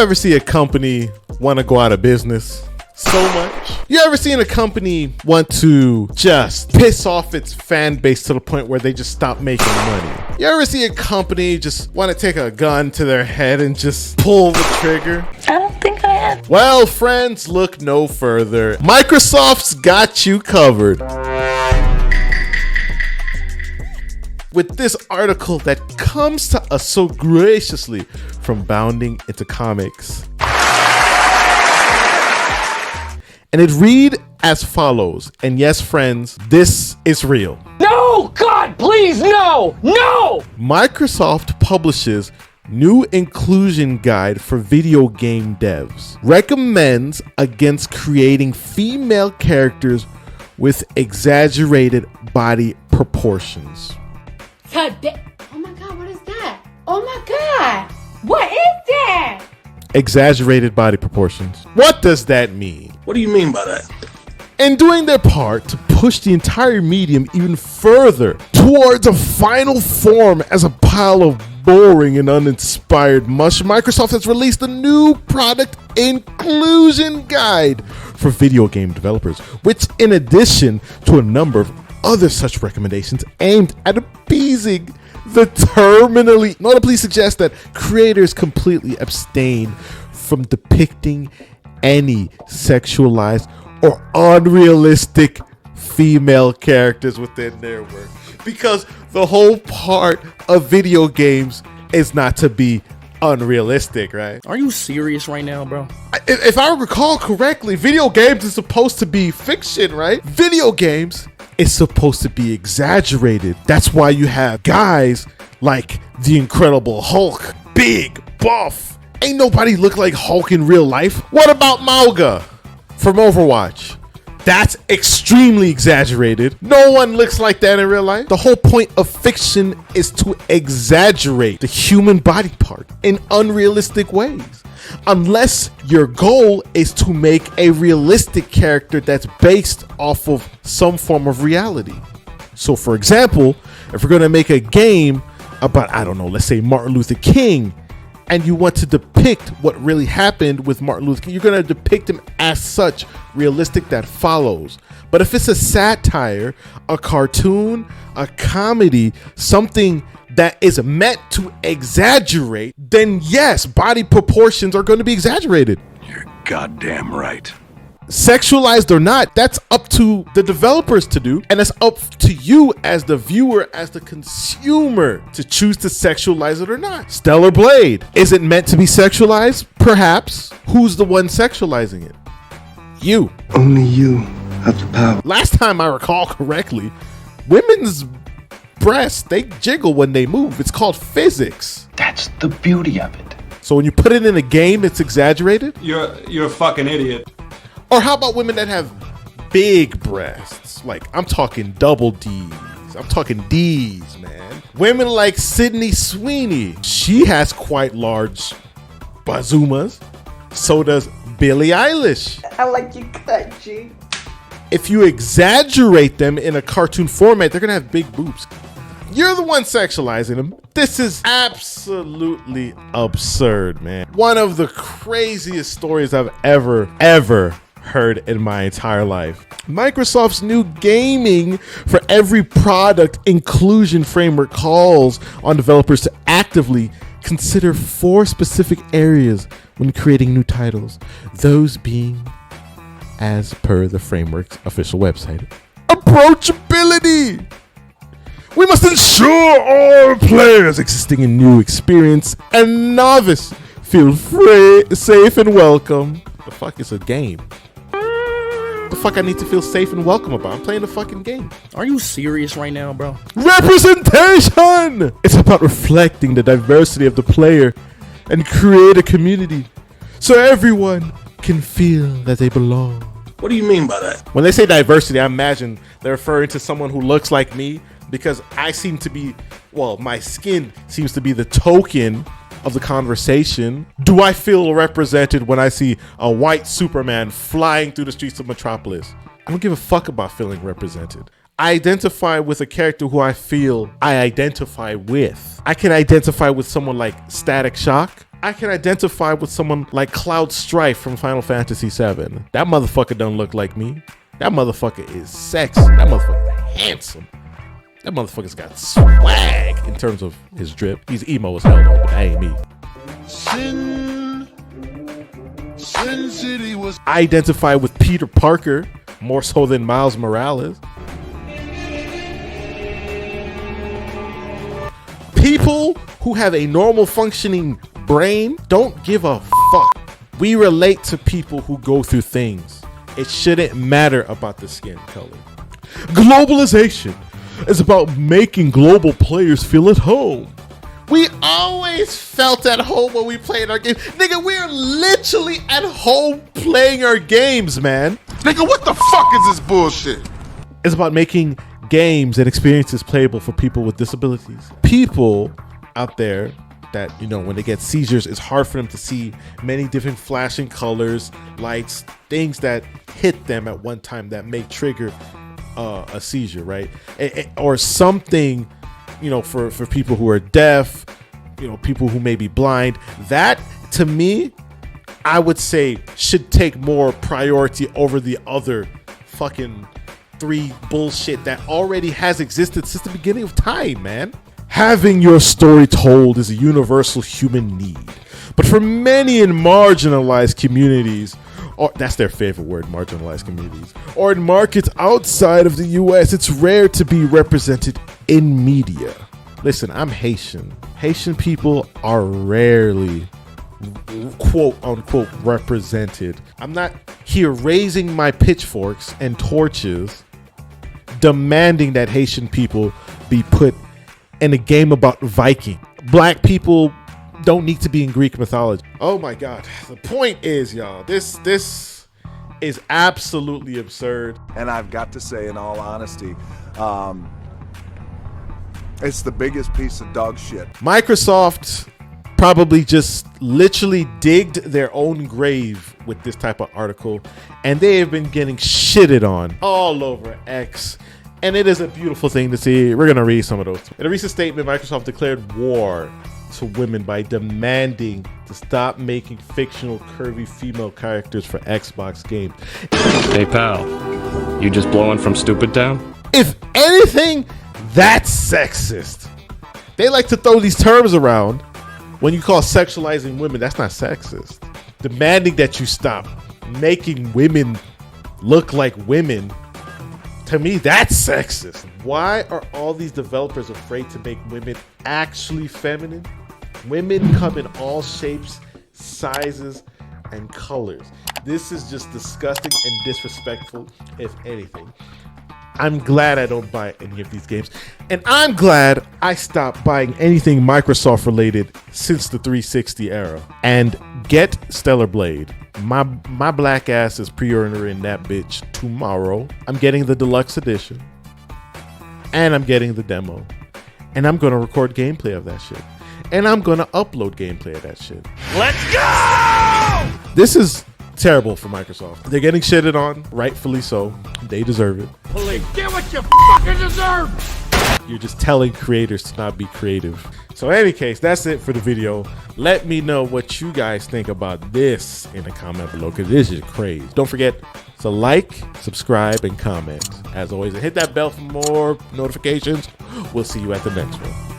ever see a company want to go out of business so much? You ever seen a company want to just piss off its fan base to the point where they just stop making money? You ever see a company just want to take a gun to their head and just pull the trigger? I don't think I have. Well, friends, look no further. Microsoft's got you covered with this article that comes to us so graciously from Bounding Into Comics. And it read as follows. And yes, friends, this is real. No, God, please, no, no! Microsoft publishes new inclusion guide for video game devs. Recommends against creating female characters with exaggerated body proportions. Oh my God, what is that? Oh my God, what is that? Exaggerated body proportions. What does that mean? What do you mean by that? And doing their part to push the entire medium even further towards a final form as a pile of boring and uninspired mush, Microsoft has released a new product inclusion guide for video game developers, which, in addition to a number of other such recommendations aimed at appeasing the terminally, notably suggest that creators completely abstain from depicting any sexualized or unrealistic female characters within their work, because the whole part of video games is not to be unrealistic, right? Are you serious right now, bro? If I recall correctly, video games is supposed to be fiction, right? Video games is supposed to be exaggerated. That's why you have guys like the Incredible Hulk, big, buff. Ain't nobody look like Hulk in real life. What about Mauga from Overwatch? That's extremely exaggerated. No one looks like that in real life. The whole point of fiction is to exaggerate the human body part in unrealistic ways. Unless your goal is to make a realistic character that's based off of some form of reality. So for example, if we're gonna make a game about, I don't know, let's say Martin Luther King, and you want to depict what really happened with Martin Luther King, you're going to depict him as such, realistic, that follows. But if it's a satire, a cartoon, a comedy, something that is meant to exaggerate, then yes, body proportions are going to be exaggerated. You're goddamn right. Sexualized or not, that's up to the developers to do, and it's up to you as the viewer, as the consumer, to choose to sexualize it or not. Stellar Blade, is it meant to be sexualized? Perhaps. Who's the one sexualizing it? You. Only you have the power. Last time I recall correctly, women's breasts, they jiggle when they move. It's called physics. That's the beauty of it. So when you put it in a game, it's exaggerated? You're a fucking idiot. Or how about women that have big breasts? Like, I'm talking double D's. I'm talking D's, man. Women like Sydney Sweeney. She has quite large bazumas. So does Billie Eilish. I like your cut, G. If you exaggerate them in a cartoon format, they're gonna have big boobs. You're the one sexualizing them. This is absolutely absurd, man. One of the craziest stories I've ever heard in my entire life. Microsoft's new gaming for every product inclusion framework calls on developers to actively consider 4 specific areas when creating new titles. Those being, as per the framework's official website, approachability. We must ensure all players existing in new experience and novice feel free, safe, and welcome. The fuck is a game? The fuck I need to feel safe and welcome about? I'm playing the fucking game. Are you serious right now, bro? Representation! It's about reflecting the diversity of the player and create a community so everyone can feel that they belong. What do you mean by that? When they say diversity, I imagine they're referring to someone who looks like me, because I seem to be, well, my skin seems to be the token of the conversation. Do I feel represented when I see a white Superman flying through the streets of Metropolis? I don't give a fuck about feeling represented. I identify with a character who I feel I identify with. I can identify with someone like Static Shock, I can identify with someone like Cloud Strife from Final Fantasy VII. That motherfucker don't look like me. That motherfucker is sexy. That motherfucker is handsome. That motherfucker's got swag in terms of his drip. He's emo as hell though, but that ain't me. Sin City was. I identify with Peter Parker more so than Miles Morales. People who have a normal functioning brain don't give a fuck. We relate to people who go through things. It shouldn't matter about the skin color. Globalization is about making global players feel at home. We always felt at home when we played our games. Nigga, we're literally at home playing our games, man. Nigga, what the fuck is this bullshit? It's about making games and experiences playable for people with disabilities. People out there that, you know, when they get seizures, it's hard for them to see many different flashing colors, lights, things that hit them at one time that may trigger a seizure, right? Or something, you know, for people who are deaf, you know, people who may be blind. That, to me, I would say should take more priority over the other fucking 3 bullshit that already has existed since the beginning of time, man. Having your story told is a universal human need. But for many in marginalized communities, or that's their favorite word, marginalized communities, or in markets outside of the US, it's rare to be represented in media. Listen, I'm Haitian. Haitian people are rarely quote unquote represented. I'm not here raising my pitchforks and torches demanding that Haitian people be put in a game about Viking. Black people don't need to be in Greek mythology. Oh my God. The point is, y'all, this is absolutely absurd. And I've got to say, in all honesty, it's the biggest piece of dog shit. Microsoft probably just literally digged their own grave with this type of article, and they have been getting shitted on all over X. And it is a beautiful thing to see. We're going to read some of those. In a recent statement, Microsoft declared war to women by demanding to stop making fictional curvy female characters for Xbox games. Hey pal, you just blowing from Stupid Town? If anything, that's sexist. They like to throw these terms around. When you call sexualizing women, that's not sexist. Demanding that you stop making women look like women, to me, that's sexist. Why are all these developers afraid to make women actually feminine? Women come in all shapes, sizes, and colors. This is just disgusting and disrespectful, if anything. I'm glad I don't buy any of these games. And I'm glad I stopped buying anything Microsoft related since the 360 era. And get Stellar Blade. My black ass is pre-ordering that bitch tomorrow. I'm getting the deluxe edition. And I'm getting the demo. And I'm going to record gameplay of that shit. And I'm going to upload gameplay of that shit. Let's go! This is terrible for Microsoft. They're getting shitted on, rightfully so. They deserve it. Please get what you fucking deserve! You're just telling creators to not be creative. So in any case, that's it for the video. Let me know what you guys think about this in the comment below, because this is crazy. Don't forget to like, subscribe, and comment. As always, and hit that bell for more notifications. We'll see you at the next one.